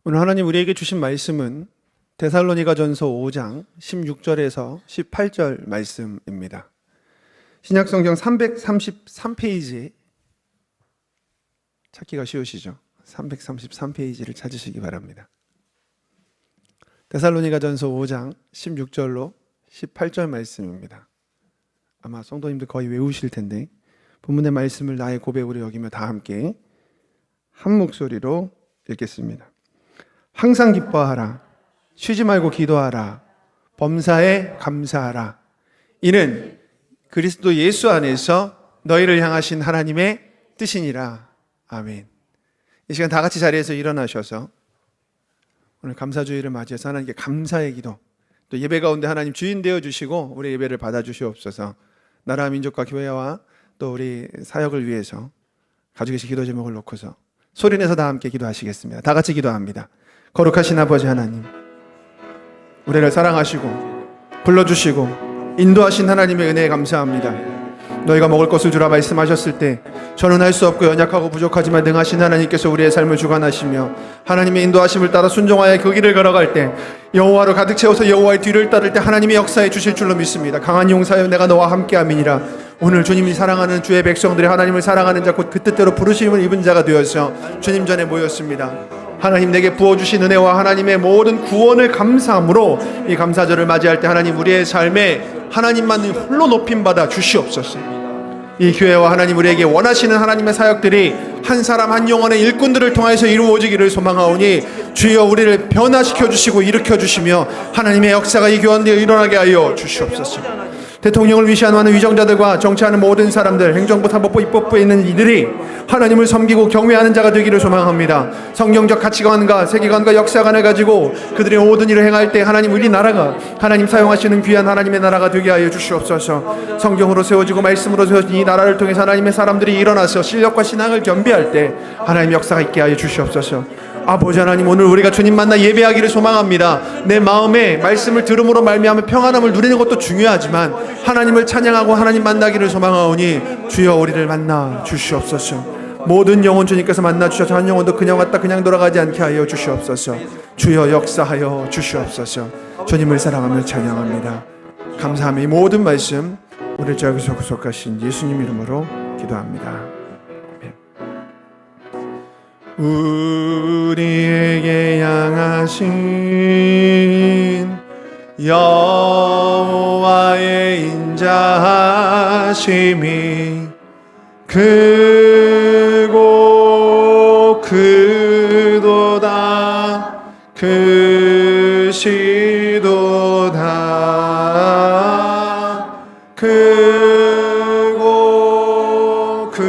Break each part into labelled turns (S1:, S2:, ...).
S1: 오늘 하나님 우리에게 주신 말씀은 데살로니가전서 5장 16절에서 18절 말씀입니다. 신약성경 333페이지 찾기가 쉬우시죠? 333페이지를 찾으시기 바랍니다. 데살로니가전서 5장 16절로 18절 말씀입니다. 아마 성도님들 거의 외우실 텐데 본문의 말씀을 나의 고백으로 여기며 다 함께 한 목소리로 읽겠습니다. 항상 기뻐하라. 쉬지 말고 기도하라. 범사에 감사하라. 이는 그리스도 예수 안에서 너희를 향하신 하나님의 뜻이니라. 아멘. 이 시간 다 같이 자리에서 일어나셔서 오늘 감사주일을 맞이해서 하나님께 감사의 기도, 또 예배 가운데 하나님 주인 되어주시고 우리 예배를 받아주시옵소서. 나라 민족과 교회와 또 우리 사역을 위해서 가지고 계신 기도 제목을 놓고서 소리내서 다 함께 기도하시겠습니다. 다 같이 기도합니다. 거룩하신 아버지 하나님, 우리를 사랑하시고 불러주시고 인도하신 하나님의 은혜에 감사합니다. 너희가 먹을 것을 주라 말씀하셨을 때 저는 할 수 없고 연약하고 부족하지만 능하신 하나님께서 우리의 삶을 주관하시며 하나님의 인도하심을 따라 순종하여 그 길을 걸어갈 때 여호와로 가득 채워서 여호와의 뒤를 따를 때 하나님의 역사에 주실 줄로 믿습니다. 강한 용사여 내가 너와 함께함이니라. 오늘 주님이 사랑하는 주의 백성들이 하나님을 사랑하는 자 곧 그 뜻대로 부르심을 입은 자가 되어서 주님 전에 모였습니다. 하나님 내게 부어주신 은혜와 하나님의 모든 구원을 감사함으로 이 감사절을 맞이할 때 하나님 우리의 삶에 하나님만 홀로 높임받아 주시옵소서. 이 교회와 하나님 우리에게 원하시는 하나님의 사역들이 한 사람 한 영혼의 일꾼들을 통해서 이루어지기를 소망하오니 주여 우리를 변화시켜 주시고 일으켜 주시며 하나님의 역사가 이 교회 안에 일어나게 하여 주시옵소서. 대통령을 위시하는 위정자들과 정치하는 모든 사람들, 행정부, 사법부, 입법부에 있는 이들이 하나님을 섬기고 경외하는 자가 되기를 소망합니다. 성경적 가치관과 세계관과 역사관을 가지고 그들의 모든 일을 행할 때 하나님 우리 나라가 하나님 사용하시는 귀한 하나님의 나라가 되게 하여 주시옵소서. 성경으로 세워지고 말씀으로 세워진 이 나라를 통해서 하나님의 사람들이 일어나서 실력과 신앙을 겸비할 때 하나님 역사가 있게 하여 주시옵소서. 아버지 하나님, 오늘 우리가 주님 만나 예배하기를 소망합니다. 내 마음에 말씀을 들음으로 말미암아 평안함을 누리는 것도 중요하지만 하나님을 찬양하고 하나님 만나기를 소망하오니 주여 우리를 만나 주시옵소서. 모든 영혼 주님께서 만나 주셔서 한 영혼도 그냥 왔다 그냥 돌아가지 않게 하여 주시옵소서. 주여 역사하여 주시옵소서. 주님을 사랑하며 찬양합니다. 감사하며 이 모든 말씀 우리를 저기서 구속하신 예수님 이름으로 기도합니다. 우리에게 향하신 여호와의 인자하심이 크고 크도다 크시도다 크고 크도다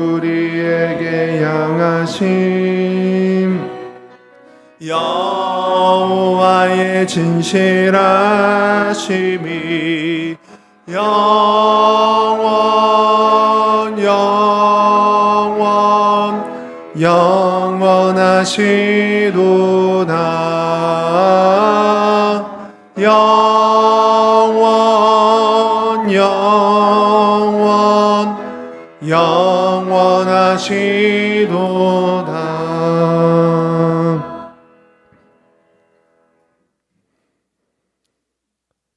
S1: 우리에게 향하심 여호와의 진실하심이 영원하시도다. 영원하시도다.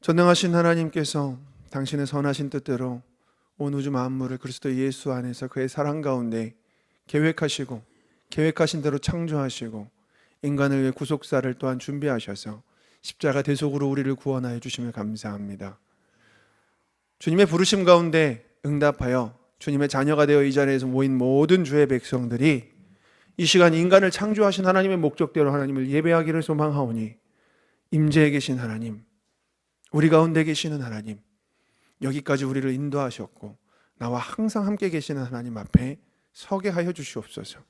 S1: 전능하신 하나님께서 당신의 선하신 뜻대로 온 우주 만물을 그리스도 예수 안에서 그의 사랑 가운데 계획하시고 계획하신 대로 창조하시고 인간을 위해 구속사를 또한 준비하셔서 십자가 대속으로 우리를 구원하여 주심을 감사합니다. 주님의 부르심 가운데 응답하여 주님의 자녀가 되어 이 자리에서 모인 모든 주의 백성들이 이 시간 인간을 창조하신 하나님의 목적대로 하나님을 예배하기를 소망하오니 임재에 계신 하나님, 우리 가운데 계시는 하나님, 여기까지 우리를 인도하셨고 나와 항상 함께 계시는 하나님 앞에 서게 하여 주시옵소서.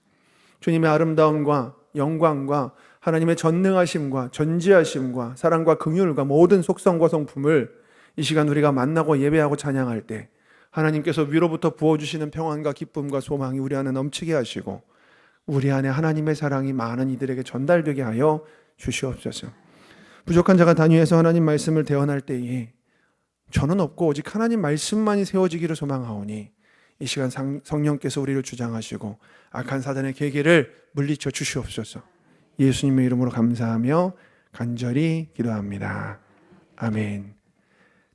S1: 주님의 아름다움과 영광과 하나님의 전능하심과 전지하심과 사랑과 긍휼과 모든 속성과 성품을 이 시간 우리가 만나고 예배하고 찬양할 때 하나님께서 위로부터 부어주시는 평안과 기쁨과 소망이 우리 안에 넘치게 하시고 우리 안에 하나님의 사랑이 많은 이들에게 전달되게 하여 주시옵소서. 부족한 자가 단위에서 하나님 말씀을 대언할 때에 저는 없고 오직 하나님 말씀만이 세워지기를 소망하오니 이 시간 성령께서 우리를 주장하시고 악한 사단의 계계를 물리쳐 주시옵소서. 예수님의 이름으로 감사하며 간절히 기도합니다. 아멘.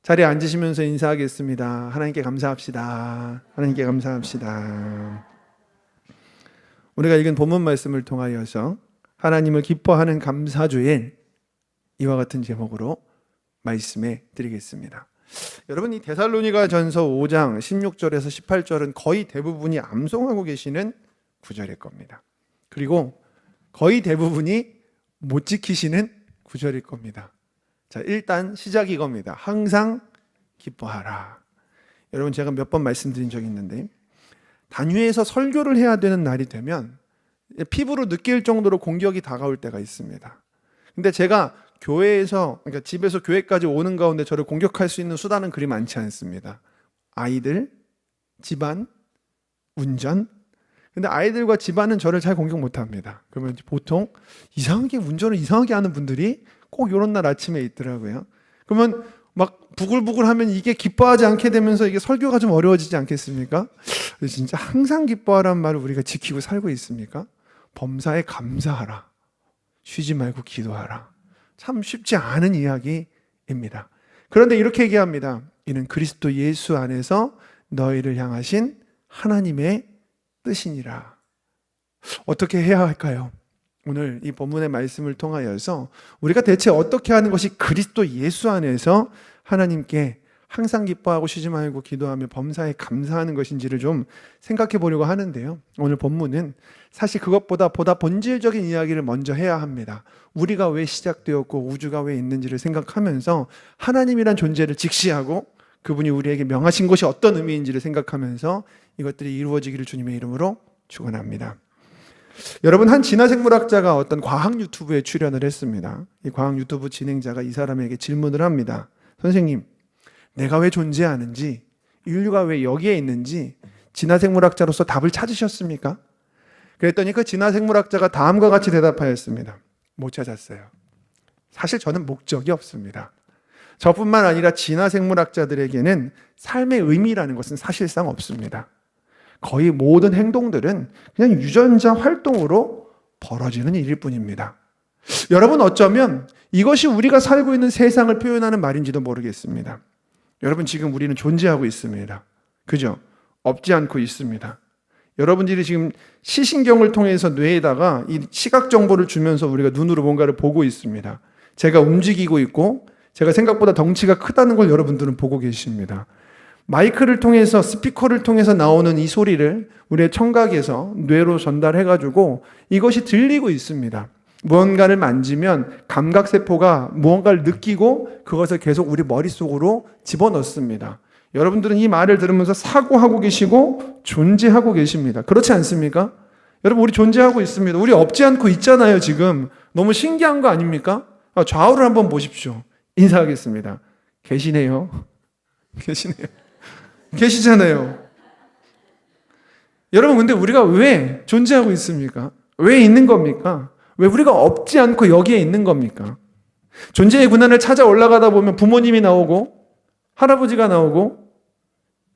S1: 자리에 앉으시면서 인사하겠습니다. 하나님께 감사합시다. 하나님께 감사합시다. 우리가 읽은 본문 말씀을 통하여서 하나님을 기뻐하는 감사주일, 이와 같은 제목으로 말씀해 드리겠습니다. 여러분, 이 데살로니가 전서 5장 16절에서 18절은 거의 대부분이 암송하고 계시는 구절일 겁니다. 그리고 거의 대부분이 못 지키시는 구절일 겁니다. 자, 일단 시작이 이겁니다. 항상 기뻐하라. 여러분, 제가 몇 번 말씀드린 적이 있는데, 단위에서 설교를 해야 되는 날이 되면 피부로 느낄 정도로 공격이 다가올 때가 있습니다. 근데 제가 교회에서, 그러니까 집에서 교회까지 오는 가운데 저를 공격할 수 있는 수단은 그리 많지 않습니다. 아이들, 집안, 운전. 근데 아이들과 집안은 저를 잘 공격 못 합니다. 그러면 보통 이상하게 운전을 이상하게 하는 분들이 꼭 이런 날 아침에 있더라고요. 그러면 막 부글부글 하면 이게 기뻐하지 않게 되면서 이게 설교가 좀 어려워지지 않겠습니까? 진짜 항상 기뻐하라는 말을 우리가 지키고 살고 있습니까? 범사에 감사하라. 쉬지 말고 기도하라. 참 쉽지 않은 이야기입니다. 그런데 이렇게 얘기합니다. 이는 그리스도 예수 안에서 너희를 향하신 하나님의 뜻이니라. 어떻게 해야 할까요? 오늘 이 본문의 말씀을 통하여서 우리가 대체 어떻게 하는 것이 그리스도 예수 안에서 하나님께 항상 기뻐하고 쉬지 말고 기도하며 범사에 감사하는 것인지를 좀 생각해 보려고 하는데요. 오늘 본문은 사실 그것보다 보다 본질적인 이야기를 먼저 해야 합니다. 우리가 왜 시작되었고 우주가 왜 있는지를 생각하면서 하나님이란 존재를 직시하고 그분이 우리에게 명하신 것이 어떤 의미인지를 생각하면서 이것들이 이루어지기를 주님의 이름으로 축원합니다. 여러분, 한 진화생물학자가 어떤 과학 유튜브에 출연을 했습니다. 이 과학 유튜브 진행자가 이 사람에게 질문을 합니다. 선생님, 내가 왜 존재하는지, 인류가 왜 여기에 있는지 진화생물학자로서 답을 찾으셨습니까? 그랬더니 그 진화생물학자가 다음과 같이 대답하였습니다. 못 찾았어요. 사실 저는 목적이 없습니다. 저뿐만 아니라 진화생물학자들에게는 삶의 의미라는 것은 사실상 없습니다. 거의 모든 행동들은 그냥 유전자 활동으로 벌어지는 일일 뿐입니다. 여러분, 어쩌면 이것이 우리가 살고 있는 세상을 표현하는 말인지도 모르겠습니다. 여러분, 지금 우리는 존재하고 있습니다. 그죠? 없지 않고 있습니다. 여러분들이 지금 시신경을 통해서 뇌에다가 이 시각 정보를 주면서 우리가 눈으로 뭔가를 보고 있습니다. 제가 움직이고 있고 제가 생각보다 덩치가 크다는 걸 여러분들은 보고 계십니다. 마이크를 통해서, 스피커를 통해서 나오는 이 소리를 우리의 청각에서 뇌로 전달해가지고 이것이 들리고 있습니다. 무언가를 만지면 감각세포가 무언가를 느끼고 그것을 계속 우리 머릿속으로 집어넣습니다. 여러분들은 이 말을 들으면서 사고하고 계시고 존재하고 계십니다. 그렇지 않습니까? 여러분, 우리 존재하고 있습니다. 우리 없지 않고 있잖아요, 지금. 너무 신기한 거 아닙니까? 좌우를 한번 보십시오. 인사하겠습니다. 계시네요. 계시네요. 계시잖아요. 여러분, 근데 우리가 왜 존재하고 있습니까? 왜 있는 겁니까? 왜 우리가 없지 않고 여기에 있는 겁니까? 존재의 군안을 찾아 올라가다 보면 부모님이 나오고 할아버지가 나오고,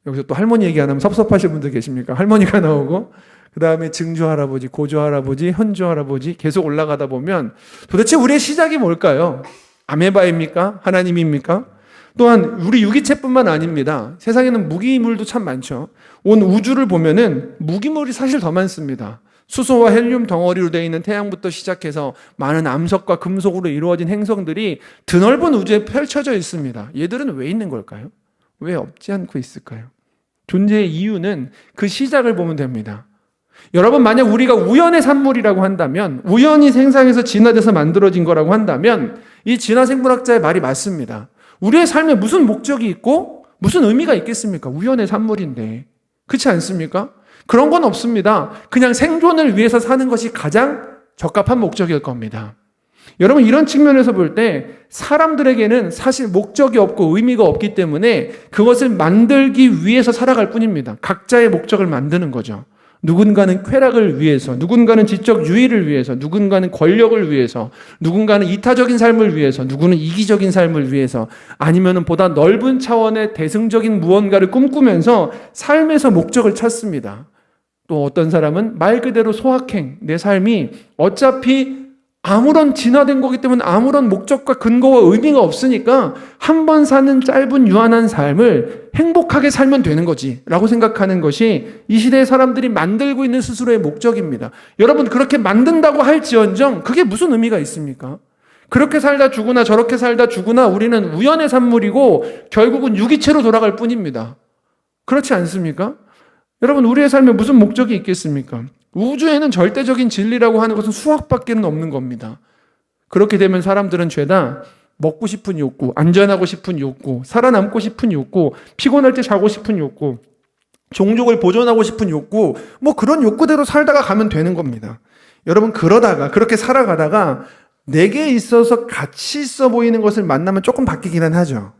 S1: 여기서 또 할머니 얘기 안 하면 섭섭하실 분들 계십니까? 할머니가 나오고, 그 다음에 증조 할아버지, 고조 할아버지, 현조 할아버지 계속 올라가다 보면 도대체 우리의 시작이 뭘까요? 아메바입니까? 하나님입니까? 또한 우리 유기체뿐만 아닙니다. 세상에는 무기물도 참 많죠. 온 우주를 보면은 무기물이 사실 더 많습니다. 수소와 헬륨 덩어리로 되어 있는 태양부터 시작해서 많은 암석과 금속으로 이루어진 행성들이 드넓은 우주에 펼쳐져 있습니다. 얘들은 왜 있는 걸까요? 왜 없지 않고 있을까요? 존재의 이유는 그 시작을 보면 됩니다. 여러분, 만약 우리가 우연의 산물이라고 한다면, 우연히 생성해서 진화돼서 만들어진 거라고 한다면 이 진화생물학자의 말이 맞습니다. 우리의 삶에 무슨 목적이 있고 무슨 의미가 있겠습니까? 우연의 산물인데. 그렇지 않습니까? 그런 건 없습니다. 그냥 생존을 위해서 사는 것이 가장 적합한 목적일 겁니다. 여러분, 이런 측면에서 볼 때 사람들에게는 사실 목적이 없고 의미가 없기 때문에 그것을 만들기 위해서 살아갈 뿐입니다. 각자의 목적을 만드는 거죠.
S2: 누군가는 쾌락을 위해서, 누군가는 지적 유의를 위해서, 누군가는 권력을 위해서, 누군가는 이타적인 삶을 위해서, 누구는 이기적인 삶을 위해서, 아니면 보다 넓은 차원의 대승적인 무언가를 꿈꾸면서 삶에서 목적을 찾습니다. 또 어떤 사람은 말 그대로 소확행, 내 삶이 어차피 아무런 진화된 거기 때문에 아무런 목적과 근거와 의미가 없으니까 한 번 사는 짧은 유한한 삶을 행복하게 살면 되는 거지 라고 생각하는 것이 이 시대의 사람들이 만들고 있는 스스로의 목적입니다. 여러분, 그렇게 만든다고 할지언정 그게 무슨 의미가 있습니까? 그렇게 살다 죽으나 저렇게 살다 죽으나 우리는 우연의 산물이고 결국은 유기체로 돌아갈 뿐입니다. 그렇지 않습니까? 여러분, 우리의 삶에 무슨 목적이 있겠습니까? 우주에는 절대적인 진리라고 하는 것은 수학밖에는 없는 겁니다. 그렇게 되면 사람들은 죄다 먹고 싶은 욕구, 안전하고 싶은 욕구, 살아남고 싶은 욕구, 피곤할 때 자고 싶은 욕구, 종족을 보존하고 싶은 욕구, 뭐 그런 욕구대로 살다가 가면 되는 겁니다. 여러분, 그러다가 그렇게 살아가다가 내게 있어서 가치 있어 보이는 것을 만나면 조금 바뀌기는 하죠.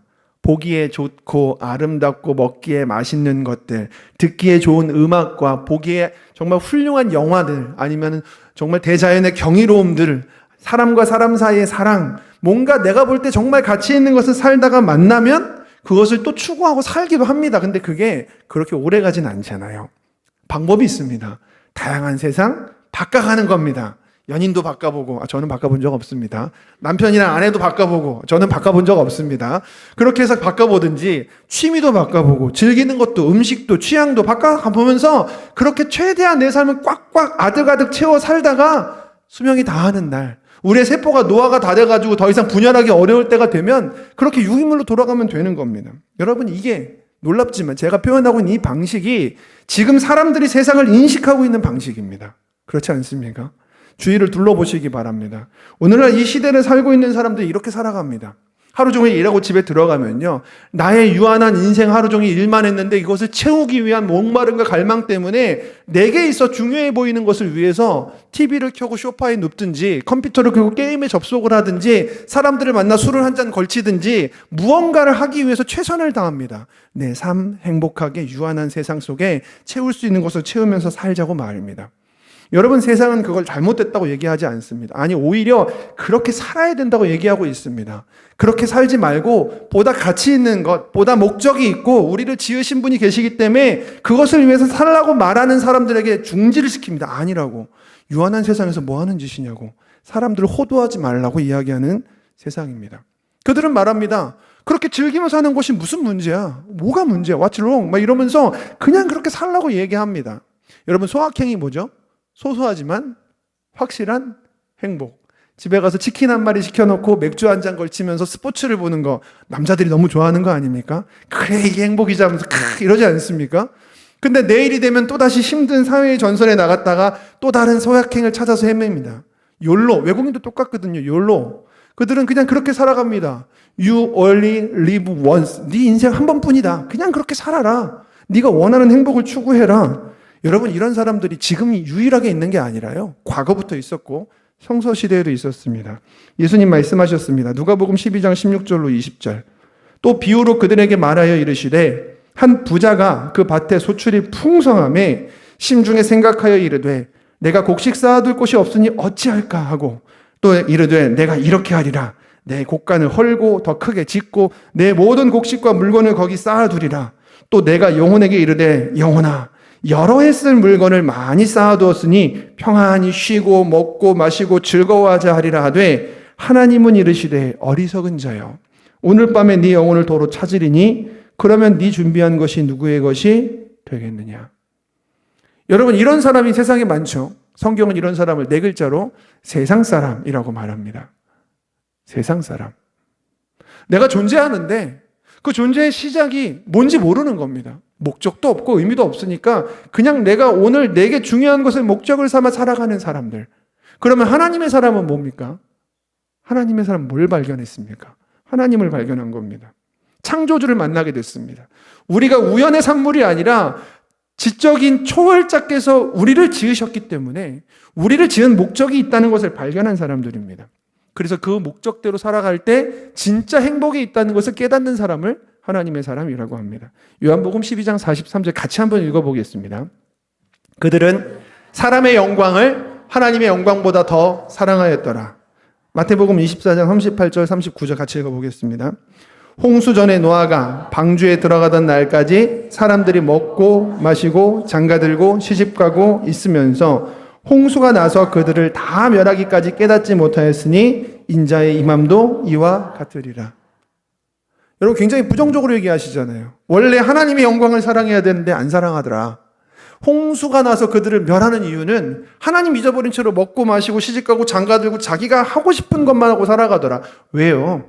S2: 보기에 좋고 아름답고 먹기에 맛있는 것들, 듣기에 좋은 음악과 보기에 정말 훌륭한 영화들, 아니면 정말 대자연의 경이로움들, 사람과 사람 사이의 사랑, 뭔가 내가 볼 때 정말 가치 있는 것을 살다가 만나면 그것을 또 추구하고 살기도 합니다. 근데 그게 그렇게 오래 가진 않잖아요. 방법이 있습니다. 다양한 세상 바꿔가는 겁니다. 연인도 바꿔보고, 저는 바꿔본 적 없습니다. 남편이랑 아내도 바꿔보고, 저는 바꿔본 적 없습니다. 그렇게 해서 바꿔보든지, 취미도 바꿔보고, 즐기는 것도, 음식도, 취향도 바꿔보면서 그렇게 최대한 내 삶을 꽉꽉 아득아득 채워 살다가 수명이 다하는 날, 우리의 세포가 노화가 다 돼가지고 더 이상 분열하기 어려울 때가 되면 그렇게 유기물로 돌아가면 되는 겁니다. 여러분, 이게 놀랍지만 제가 표현하고 있는 이 방식이 지금 사람들이 세상을 인식하고 있는 방식입니다. 그렇지 않습니까? 주위를 둘러보시기 바랍니다. 오늘날 이 시대를 살고 있는 사람들이 이렇게 살아갑니다. 하루 종일 일하고 집에 들어가면요, 나의 유한한 인생 하루 종일 일만 했는데 이것을 채우기 위한 목마름과 갈망 때문에 내게 있어 중요해 보이는 것을 위해서 TV를 켜고 소파에 눕든지 컴퓨터를 켜고 게임에 접속을 하든지 사람들을 만나 술을 한 잔 걸치든지 무언가를 하기 위해서 최선을 다합니다. 내 삶 행복하게 유한한 세상 속에 채울 수 있는 것을 채우면서 살자고 말입니다. 여러분, 세상은 그걸 잘못됐다고 얘기하지 않습니다. 아니, 오히려 그렇게 살아야 된다고 얘기하고 있습니다. 그렇게 살지 말고 보다 가치 있는 것, 보다 목적이 있고 우리를 지으신 분이 계시기 때문에 그것을 위해서 살라고 말하는 사람들에게 중지를 시킵니다. 아니라고. 유한한 세상에서 뭐 하는 짓이냐고. 사람들을 호도하지 말라고 이야기하는 세상입니다. 그들은 말합니다. 그렇게 즐기면서 사는 것이 무슨 문제야? 뭐가 문제야? What's wrong? 막 이러면서 그냥 그렇게 살라고 얘기합니다. 여러분, 소확행이 뭐죠? 소소하지만 확실한 행복. 집에 가서 치킨 한 마리 시켜놓고 맥주 한 잔 걸치면서 스포츠를 보는 거, 남자들이 너무 좋아하는 거 아닙니까? 그래, 이게 행복이자 하면서 이러지 않습니까? 근데 내일이 되면 또다시 힘든 사회의 전선에 나갔다가 또 다른 소확행을 찾아서 헤맵니다. 욜로, 외국인도 똑같거든요. 욜로. 그들은 그냥 그렇게 살아갑니다. You only live once. 네 인생 한 번뿐이다. 그냥 그렇게 살아라. 네가 원하는 행복을 추구해라. 여러분, 이런 사람들이 지금 유일하게 있는 게 아니라요, 과거부터 있었고 성서시대에도 있었습니다. 예수님 말씀하셨습니다. 누가복음 12장 16절로 20절. 또 비유로 그들에게 말하여 이르시되 한 부자가 그 밭에 소출이 풍성함에 심중에 생각하여 이르되 내가 곡식 쌓아둘 곳이 없으니 어찌할까 하고, 또 이르되 내가 이렇게 하리라. 내 곡간을 헐고 더 크게 짓고 내 모든 곡식과 물건을 거기 쌓아두리라. 또 내가 영혼에게 이르되 영혼아, 여러 해 쓸 물건을 많이 쌓아두었으니 평안히 쉬고 먹고 마시고 즐거워하자 하리라 하되, 하나님은 이르시되 어리석은 자여, 오늘 밤에 네 영혼을 도로 찾으리니 그러면 네 준비한 것이 누구의 것이 되겠느냐. 여러분, 이런 사람이 세상에 많죠. 성경은 이런 사람을 네 글자로 세상 사람이라고 말합니다. 세상 사람. 내가 존재하는데 그 존재의 시작이 뭔지 모르는 겁니다. 목적도 없고 의미도 없으니까 그냥 내가 오늘 내게 중요한 것을 목적을 삼아 살아가는 사람들. 그러면 하나님의 사람은 뭡니까? 하나님의 사람은 뭘 발견했습니까? 하나님을 발견한 겁니다. 창조주를 만나게 됐습니다. 우리가 우연의 산물이 아니라 지적인 초월자께서 우리를 지으셨기 때문에 우리를 지은 목적이 있다는 것을 발견한 사람들입니다. 그래서 그 목적대로 살아갈 때 진짜 행복이 있다는 것을 깨닫는 사람을 하나님의 사람이라고 합니다. 요한복음 12장 43절 같이 한번 읽어보겠습니다.
S1: 그들은 사람의 영광을 하나님의 영광보다 더 사랑하였더라. 마태복음 24장 38절 39절 같이 읽어보겠습니다. 홍수 전에 노아가 방주에 들어가던 날까지 사람들이 먹고 마시고 장가들고 시집가고 있으면서 홍수가 나서 그들을 다 멸하기까지 깨닫지 못하였으니 인자의 임함도 이와 같으리라. 여러분 굉장히 부정적으로 얘기하시잖아요. 원래 하나님의 영광을 사랑해야 되는데 안 사랑하더라. 홍수가 나서 그들을 멸하는 이유는 하나님 잊어버린 채로 먹고 마시고 시집가고 장가들고 자기가 하고 싶은 것만 하고 살아가더라. 왜요?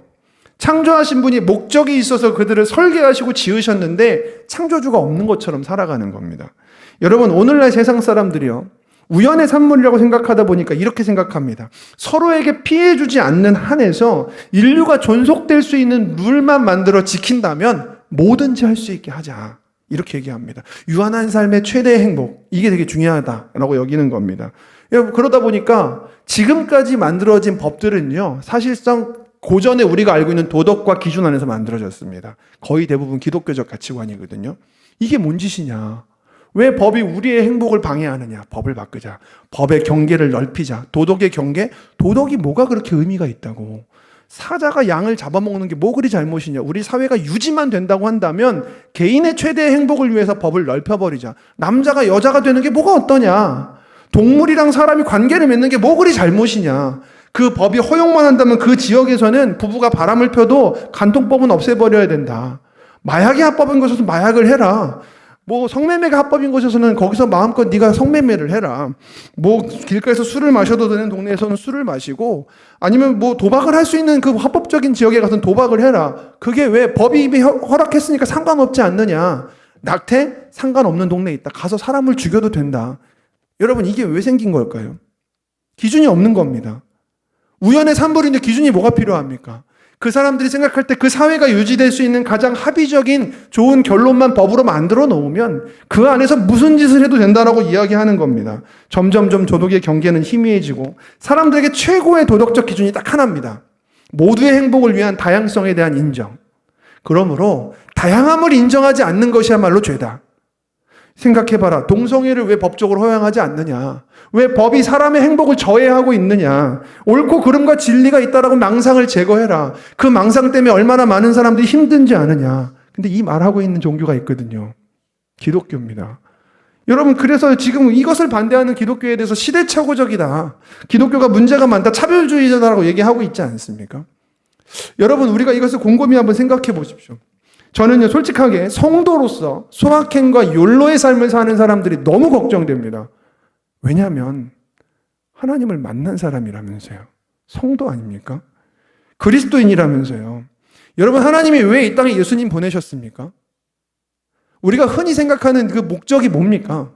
S1: 창조하신 분이 목적이 있어서 그들을 설계하시고 지으셨는데 창조주가 없는 것처럼 살아가는 겁니다. 여러분 오늘날 세상 사람들이요, 우연의 산물이라고 생각하다 보니까 이렇게 생각합니다. 서로에게 피해 주지 않는 한에서 인류가 존속될 수 있는 룰만 만들어 지킨다면 뭐든지 할 수 있게 하자, 이렇게 얘기합니다. 유한한 삶의 최대의 행복, 이게 되게 중요하다라고 여기는 겁니다. 여러분 그러다 보니까 지금까지 만들어진 법들은요, 사실상 고전에 우리가 알고 있는 도덕과 기준 안에서 만들어졌습니다. 거의 대부분 기독교적 가치관이거든요. 이게 뭔 짓이냐? 왜 법이 우리의 행복을 방해하느냐? 법을 바꾸자. 법의 경계를 넓히자. 도덕의 경계? 도덕이 뭐가 그렇게 의미가 있다고? 사자가 양을 잡아먹는 게 뭐 그리 잘못이냐? 우리 사회가 유지만 된다고 한다면 개인의 최대의 행복을 위해서 법을 넓혀버리자. 남자가 여자가 되는 게 뭐가 어떠냐? 동물이랑 사람이 관계를 맺는 게 뭐 그리 잘못이냐? 그 법이 허용만 한다면 그 지역에서는 부부가 바람을 펴도 간통법은 없애버려야 된다. 마약이 합법인 곳에서 마약을 해라. 뭐 성매매가 합법인 곳에서는 거기서 마음껏 네가 성매매를 해라. 뭐 길가에서 술을 마셔도 되는 동네에서는 술을 마시고, 아니면 뭐 도박을 할 수 있는 그 합법적인 지역에 가서는 도박을 해라. 그게 왜 법이 이미 허락했으니까 상관없지 않느냐. 낙태? 상관없는 동네에 있다. 가서 사람을 죽여도 된다. 여러분 이게 왜 생긴 걸까요? 기준이 없는 겁니다. 우연의 산물인데 기준이 뭐가 필요합니까? 그 사람들이 생각할 때 그 사회가 유지될 수 있는 가장 합의적인 좋은 결론만 법으로 만들어 놓으면 그 안에서 무슨 짓을 해도 된다라고 이야기하는 겁니다. 점점점 도덕의 경계는 희미해지고 사람들에게 최고의 도덕적 기준이 딱 하나입니다. 모두의 행복을 위한 다양성에 대한 인정. 그러므로 다양함을 인정하지 않는 것이야말로 죄다. 생각해봐라. 동성애를 왜 법적으로 허용하지 않느냐? 왜 법이 사람의 행복을 저해하고 있느냐? 옳고 그름과 진리가 있다라고 망상을 제거해라. 그 망상 때문에 얼마나 많은 사람들이 힘든지 아느냐? 근데 이 말하고 있는 종교가 있거든요. 기독교입니다. 여러분 그래서 지금 이것을 반대하는 기독교에 대해서 시대착오적이다. 기독교가 문제가 많다. 차별주의자다라고 얘기하고 있지 않습니까? 여러분 우리가 이것을 곰곰이 한번 생각해 보십시오. 저는요 솔직하게 성도로서 소확행과 욜로의 삶을 사는 사람들이 너무 걱정됩니다. 왜냐하면 하나님을 만난 사람이라면서요. 성도 아닙니까? 그리스도인이라면서요. 여러분 하나님이 왜 이 땅에 예수님 보내셨습니까? 우리가 흔히 생각하는 그 목적이 뭡니까?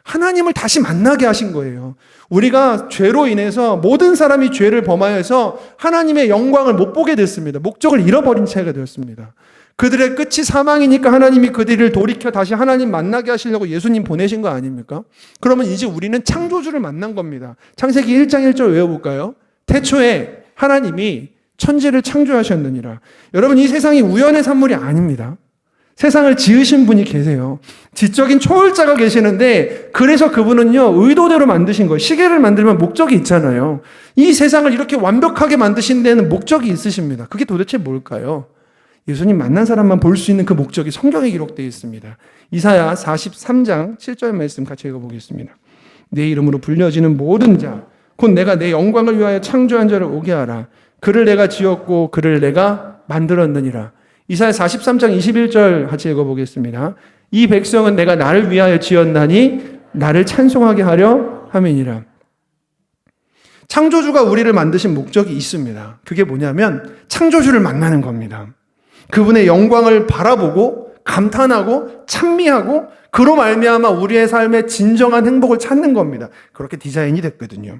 S1: 하나님을 다시 만나게 하신 거예요. 우리가 죄로 인해서 모든 사람이 죄를 범하여서 하나님의 영광을 못 보게 됐습니다. 목적을 잃어버린 채가 되었습니다. 그들의 끝이 사망이니까 하나님이 그들을 돌이켜 다시 하나님 만나게 하시려고 예수님 보내신 거 아닙니까? 그러면 이제 우리는 창조주를 만난 겁니다. 창세기 1장 1절 외워볼까요? 태초에 하나님이 천지를 창조하셨느니라. 여러분 이 세상이 우연의 산물이 아닙니다. 세상을 지으신 분이 계세요. 지적인 초월자가 계시는데 그래서 그분은요 의도대로 만드신 거예요. 시계를 만들면 목적이 있잖아요. 이 세상을 이렇게 완벽하게 만드신 데는 목적이 있으십니다. 그게 도대체 뭘까요? 예수님 만난 사람만 볼 수 있는 그 목적이 성경에 기록되어 있습니다. 이사야 43장 7절 말씀 같이 읽어보겠습니다. 내 이름으로 불려지는 모든 자 곧 내가 내 영광을 위하여 창조한 자를 오게 하라. 그를 내가 지었고 그를 내가 만들었느니라. 이사야 43장 21절 같이 읽어보겠습니다. 이 백성은 내가 나를 위하여 지었나니 나를 찬송하게 하려 함이니라. 창조주가 우리를 만드신 목적이 있습니다. 그게 뭐냐면 창조주를 만나는 겁니다. 그분의 영광을 바라보고 감탄하고 찬미하고 그로 말미암아 우리의 삶의 진정한 행복을 찾는 겁니다. 그렇게 디자인이 됐거든요.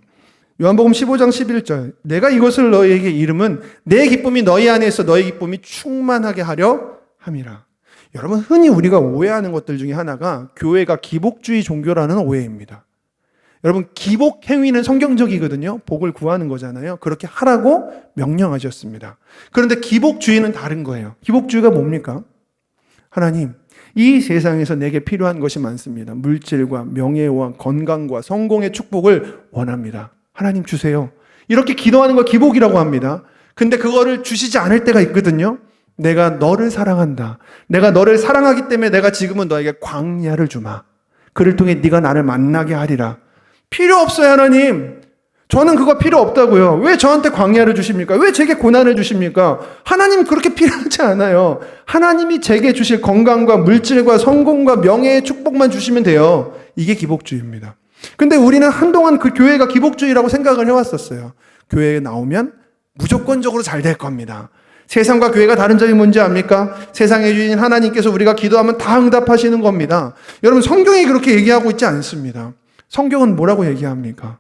S1: 요한복음 15장 11절 내가 이것을 너희에게 이름은 내 기쁨이 너희 안에 있어 너희 기쁨이 충만하게 하려 함이라. 여러분 흔히 우리가 오해하는 것들 중에 하나가 교회가 기복주의 종교라는 오해입니다. 여러분 기복 행위는 성경적이거든요. 복을 구하는 거잖아요. 그렇게 하라고 명령하셨습니다. 그런데 기복주의는 다른 거예요. 기복주의가 뭡니까? 하나님 이 세상에서 내게 필요한 것이 많습니다. 물질과 명예와 건강과 성공의 축복을 원합니다. 하나님 주세요. 이렇게 기도하는 걸 기복이라고 합니다. 근데 그거를 주시지 않을 때가 있거든요. 내가 너를 사랑한다. 내가 너를 사랑하기 때문에 내가 지금은 너에게 광야를 주마. 그를 통해 네가 나를 만나게 하리라. 필요 없어요, 하나님. 저는 그거 필요 없다고요. 왜 저한테 광야를 주십니까? 왜 제게 고난을 주십니까? 하나님 그렇게 필요하지 않아요. 하나님이 제게 주실 건강과 물질과 성공과 명예의 축복만 주시면 돼요. 이게 기복주의입니다. 근데 우리는 한동안 그 교회가 기복주의라고 생각을 해왔었어요. 교회에 나오면 무조건적으로 잘 될 겁니다. 세상과 교회가 다른 점이 뭔지 압니까? 세상의 주인 하나님께서 우리가 기도하면 다 응답하시는 겁니다. 여러분, 성경이 그렇게 얘기하고 있지 않습니다. 성경은 뭐라고 얘기합니까?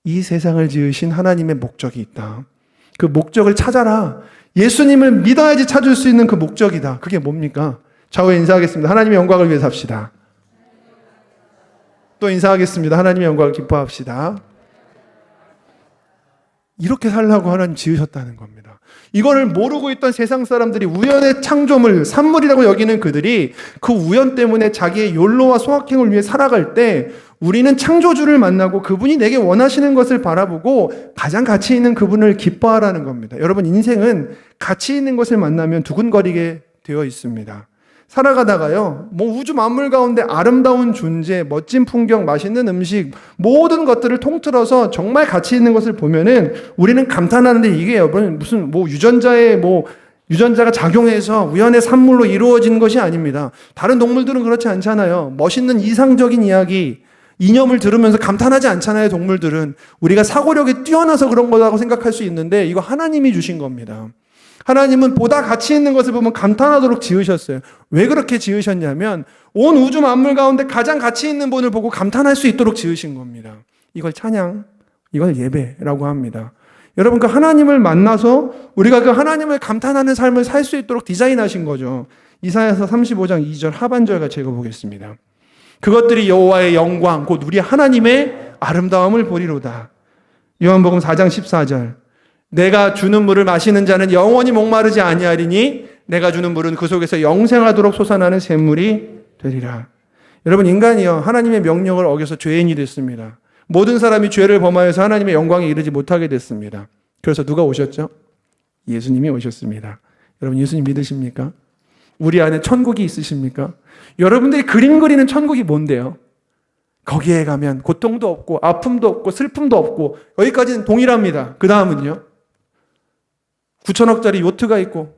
S1: 이 세상을 지으신 하나님의 목적이 있다. 그 목적을 찾아라. 예수님을 믿어야지 찾을 수 있는 그 목적이다. 그게 뭡니까? 좌우에 인사하겠습니다. 하나님의 영광을 위해서 합시다. 또 인사하겠습니다. 하나님의 영광을 기뻐합시다. 이렇게 살라고 하나님 지으셨다는 겁니다. 이거를 모르고 있던 세상 사람들이 우연의 창조물, 산물이라고 여기는 그들이 그 우연 때문에 자기의 욜로와 소확행을 위해 살아갈 때 우리는 창조주를 만나고 그분이 내게 원하시는 것을 바라보고 가장 가치 있는 그분을 기뻐하라는 겁니다. 여러분, 인생은 가치 있는 것을 만나면 두근거리게 되어 있습니다. 살아가다가요, 우주 만물 가운데 아름다운 존재, 멋진 풍경, 맛있는 음식, 모든 것들을 통틀어서 정말 가치 있는 것을 보면은 우리는 감탄하는데 이게 여러분 무슨 유전자가 작용해서 우연의 산물로 이루어지는 것이 아닙니다. 다른 동물들은 그렇지 않잖아요. 멋있는 이상적인 이야기, 이념을 들으면서 감탄하지 않잖아요, 동물들은. 우리가 사고력이 뛰어나서 그런 거라고 생각할 수 있는데 이거 하나님이 주신 겁니다. 하나님은 보다 가치 있는 것을 보면 감탄하도록 지으셨어요. 왜 그렇게 지으셨냐면 온 우주 만물 가운데 가장 가치 있는 분을 보고 감탄할 수 있도록 지으신 겁니다. 이걸 찬양, 이걸 예배라고 합니다. 여러분, 그 하나님을 만나서 우리가 그 하나님을 감탄하는 삶을 살 수 있도록 디자인하신 거죠. 이사야서 35장 2절 하반절 같이 읽어보겠습니다. 그것들이 여호와의 영광 곧 우리 하나님의 아름다움을 보리로다. 요한복음 4장 14절. 내가 주는 물을 마시는 자는 영원히 목마르지 아니하리니 내가 주는 물은 그 속에서 영생하도록 솟아나는 샘물이 되리라. 여러분, 인간이요, 하나님의 명령을 어겨서 죄인이 됐습니다. 모든 사람이 죄를 범하여서 하나님의 영광에 이르지 못하게 됐습니다. 그래서 누가 오셨죠? 예수님이 오셨습니다. 여러분, 예수님 믿으십니까? 우리 안에 천국이 있으십니까? 여러분들이 그림 그리는 천국이 뭔데요? 거기에 가면 고통도 없고 아픔도 없고 슬픔도 없고, 여기까지는 동일합니다. 그 다음은요, 9천억짜리 요트가 있고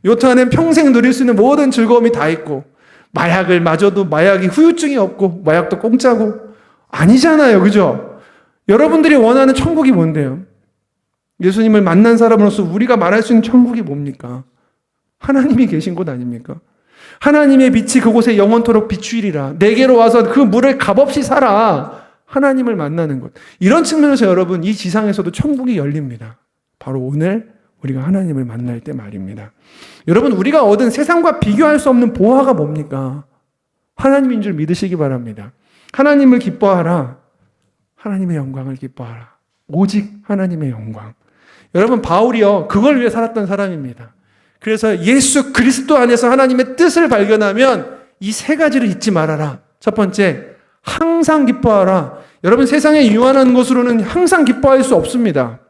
S1: 요트 안에는 평생 누릴 수 있는 모든 즐거움이 다 있고, 마약을 마셔도 마약이 후유증이 없고 마약도 공짜고, 아니잖아요, 그죠? 여러분들이 원하는 천국이 뭔데요? 예수님을 만난 사람으로서 우리가 말할 수 있는 천국이 뭡니까? 하나님이 계신 곳 아닙니까? 하나님의 빛이 그곳에 영원토록 비추이리라. 내게로 와서 그 물을 값없이 살아. 하나님을 만나는 것. 이런 측면에서 여러분, 이 지상에서도 천국이 열립니다. 바로 오늘 우리가 하나님을 만날 때 말입니다. 여러분, 우리가 얻은 세상과 비교할 수 없는 보화가 뭡니까? 하나님인 줄 믿으시기 바랍니다. 하나님을 기뻐하라. 하나님의 영광을 기뻐하라. 오직 하나님의 영광. 여러분, 바울이요, 그걸 위해 살았던 사람입니다. 그래서 예수 그리스도 안에서 하나님의 뜻을 발견하면 이 세 가지를 잊지 말아라. 첫 번째, 항상 기뻐하라. 여러분, 세상에 유한한 것으로는 항상 기뻐할 수 없습니다.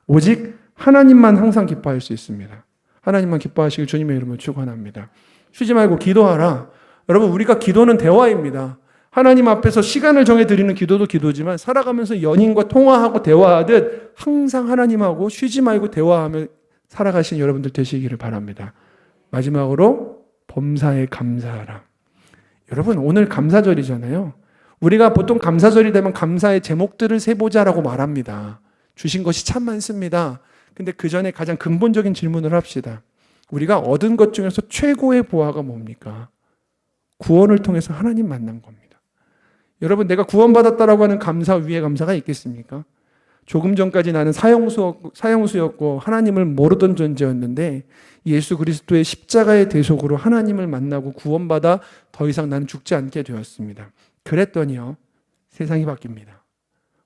S1: 오직 하나님만 항상 기뻐할 수 있습니다. 하나님만 기뻐하시길 주님의 이름으로 축원합니다. 쉬지 말고 기도하라. 여러분, 우리가 기도는 대화입니다. 하나님 앞에서 시간을 정해드리는 기도도 기도지만 살아가면서 연인과 통화하고 대화하듯 항상 하나님하고 쉬지 말고 대화하며 살아가신 여러분들 되시기를 바랍니다. 마지막으로 범사에 감사하라. 여러분, 오늘 감사절이잖아요. 우리가 보통 감사절이 되면 감사의 제목들을 세보자라고 말합니다. 주신 것이 참 많습니다. 근데 그 전에 가장 근본적인 질문을 합시다. 우리가 얻은 것 중에서 최고의 보화가 뭡니까? 구원을 통해서 하나님 만난 겁니다. 여러분, 내가 구원받았다라고 하는 감사 위에 감사가 있겠습니까? 조금 전까지 나는 사형수였고 하나님을 모르던 존재였는데 예수 그리스도의 십자가의 대속으로 하나님을 만나고 구원받아 더 이상 나는 죽지 않게 되었습니다. 그랬더니요, 세상이 바뀝니다.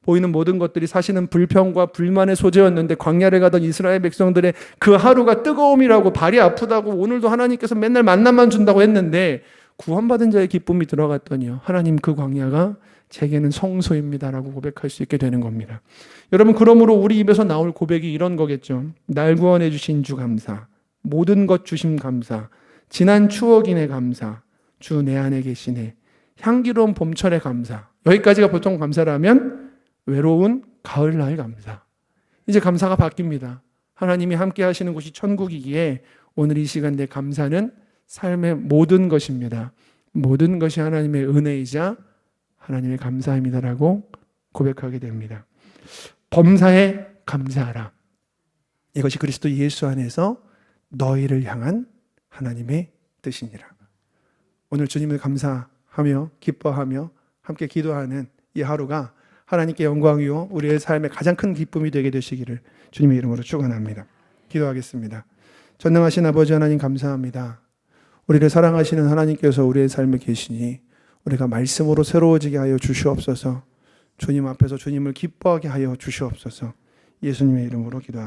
S2: 보이는 모든 것들이 사실은 불평과 불만의 소재였는데 광야를 가던 이스라엘 백성들의 그 하루가 뜨거움이라고 발이 아프다고 오늘도 하나님께서 맨날 만나만 준다고 했는데 구원받은 자의 기쁨이 들어갔더니요. 하나님 그 광야가 제게는 성소입니다라고 고백할 수 있게 되는 겁니다. 여러분 그러므로 우리 입에서 나올 고백이 이런 거겠죠. 날 구원해 주신 주 감사. 모든 것 주심 감사. 지난 추억이네 감사. 주 내 안에 계시네. 향기로운 봄철의 감사. 여기까지가 보통 감사라면 외로운 가을날 감사. 이제 감사가 바뀝니다. 하나님이 함께 하시는 곳이 천국이기에 오늘 이 시간 내 감사는 삶의 모든 것입니다. 모든 것이 하나님의 은혜이자 하나님의 감사입니다라고 고백하게 됩니다. 범사에 감사하라. 이것이 그리스도 예수 안에서 너희를 향한 하나님의 뜻이니라. 오늘 주님을 감사하며 기뻐하며 함께 기도하는 이 하루가 하나님께 영광이요 우리의 삶의 가장 큰 기쁨이 되게 되시기를 주님의 이름으로 축원합니다. 기도하겠습니다. 전능하신 아버지 하나님 감사합니다. 우리를 사랑하시는 하나님께서 우리의 삶에 계시니 우리가 말씀으로 새로워지게 하여 주시옵소서. 주님 앞에서 주님을 기뻐하게 하여 주시옵소서. 예수님의 이름으로 기도합니다.